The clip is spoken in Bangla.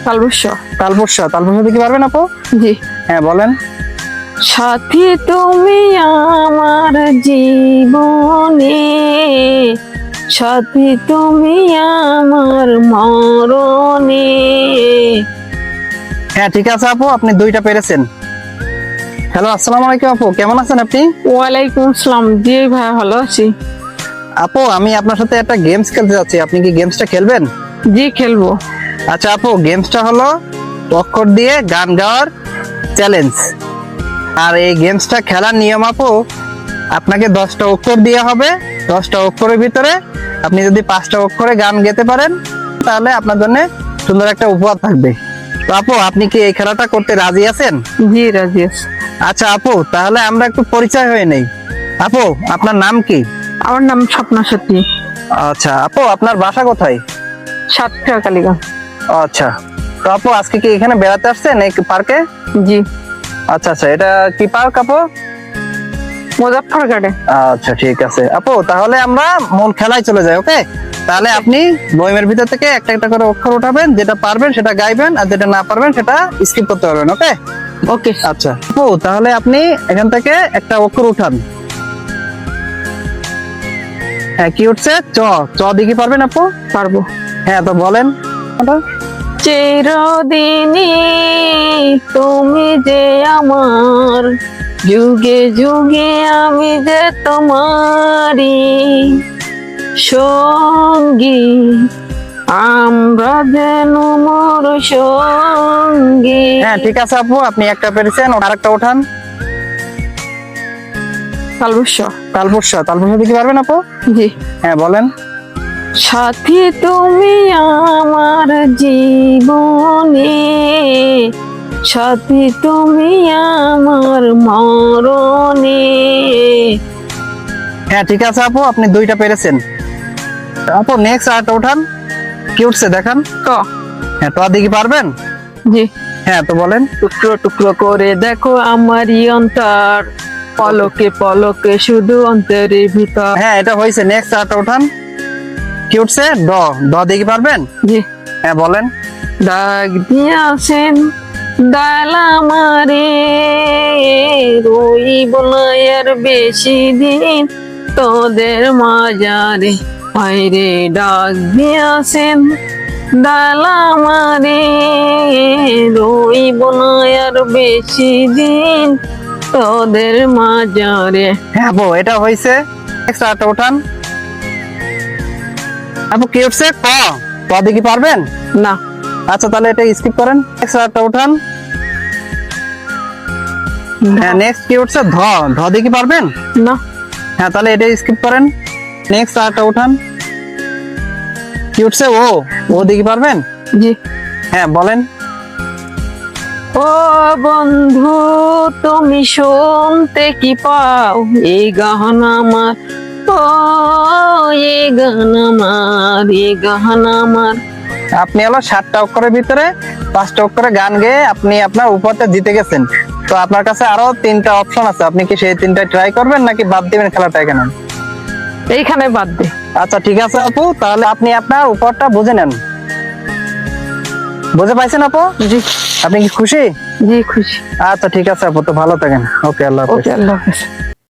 তালবস্য। তালবস্য দিতে পারবেন আপু? জি। হ্যাঁ বলেন। সাথী তুমি আমার জীবনে, সাথী তুমি আমার মরণে। হ্যাঁ ঠিক আছে আপু, আপনি দুইটা পেরেছেন। হ্যালো, আসসালামু আলাইকুম আপু, কেমন আছেন আপনি? ওয়ালাইকুম আসসালাম। জি ভাই, ভালো আছি। আপু আমি আপনার সাথে একটা গেমস খেলতে যাচ্ছি, আপনি কি গেমসটা খেলবেন? জি, খেলবো। আচ্ছা আপু, গেমসটা হলো অক্ষর দিয়ে গান গাওয়ার চ্যালেঞ্জ। আর এই গেমসটা খেলার নিয়ম আপু, আপনাকে 10টা অক্ষর দেওয়া হবে। 10টা অক্ষরের ভিতরে আপনি যদি 5টা অক্ষরে গান গেতে পারেন তাহলে আপনার জন্য সুন্দর একটা উপহার থাকবে। তো আপু, আপনি কি এই খেলাটা করতে রাজি আছেন? জি, রাজি আছি। আচ্ছা আপু, তাহলে আমরা একটু পরিচয় হয়ে নেই। আপু, আপনার নাম কি? আমার নাম স্বপ্না সতী। আচ্ছা আপু, আপনার বাসা কোথায়? সাতক্ষীরা কালীগঞ্জ। আচ্ছা, তো আপু আজকে কি এখানে বেড়াতে আসছেন এই পার্কে? জি। আচ্ছা আচ্ছা, এটা কি পার্ক আপু? মুজাফফর গার্ডেন। আচ্ছা ঠিক আছে আপু, তাহলে আমরা মূল খেলায় চলে যাই। ওকে, তাহলে আপনি বইমের ভিতর থেকে একটা একটা করে অক্ষর উঠাবেন, যেটা পারবেন সেটা গাইবেন আর যেটা না পারবেন সেটা স্কিপ করতে পারবেন। ওকে ওকে। আচ্ছা আপু, তাহলে আপনি এখান থেকে একটা অক্ষর উঠান। হ্যাঁ, কি উঠছে? চ। চ দিকে পারবেন আপু? পারবো। হ্যাঁ, তো বলেন ওটা। চিরদিনই তুমি যে আমার, যুগে যুগে আমি যে তোমারই সঙ্গী, আমরা যেন মোর সঙ্গী। হ্যাঁ ঠিক আছে আপু, আপনি একটা পেরেছেন, আর একটা উঠান। তালবস্য। তালবস্য দিকে পারবেন আপু? জি। হ্যাঁ বলেন। সাথী তুমি আমার জীবনে, সাথী তুমি আমার মরণে। হ্যাঁ ঠিক আছে আপু, আপনি দুইটা পেরেছেন। আপু নেক্সট আরেকটা উঠান। কি উঠছে দেখান। ক। হ্যাঁ, তো দিকে পারবেন? জি। হ্যাঁ, তো বলেন। টুকরো টুকরো করে দেখো আমারই অন্তর, পলকে পলকে শুধু অন্তরের ভিতর। হ্যাঁ, এটা হয়েছে। নেক্সট আরেকটা উঠান। কি উঠছে? ড। দিকে পারবেন? জি। হ্যাঁ বলেন। ডাক দিয়াছেন দাল আমারে, রইব না আর বেশি দিন তোদের মাজারে। হায়রে ডাক দিয়াছেন দাল আমারে, রইব না আর বেশি দিন তোদের মাজারে। হ্যাঁ আপু, এটা হয়েছে। নেক্সট আরেকটা উঠান। আপু কি উঠছে? ক। দিকে পারবেন? না। আচ্ছা, তাহলে এটা স্কিপ করেন। নেক্সট আরেকটা উঠান। হ্যাঁ, নেক্সট কি উঠছে? ধ দিকে পারবেন? না। হ্যাঁ, তাহলে এটা স্কিপ করেন। নেক্সট আরেকটা উঠান। কি উঠছে? ও দিকে পারবেন? জি। হ্যাঁ বলেন। ও বন্ধু, তুমি শুনতে কি পাও এই গান আমার, ও এই গান আমার, এই গান আমার। আপনি হলো 7টা অক্ষরের ভিতরে 5টা অক্ষরে গান গেয়ে আপনি আপনার উপহারটা জিতে গেছেন। তো আপনার কাছে আরো 3টা অপশন আছে, আপনি কি সেই 3টায় ট্রাই করবেন নাকি বাদ দিবেন খেলাটা এখানে? এইখানে বাদ দে। আচ্ছা ঠিক আছে আপু, তাহলে আপনি আপনার উপহারটা বুঝে নেন। বুঝে পাইছেন আপু? জি। আপনি কি খুশি? জি, খুশি। আচ্ছা ঠিক আছে আপু, তো ভালো থাকেন। ওকে, আল্লাহ হাফেজ। ওকে, আল্লাহ হাফেজ।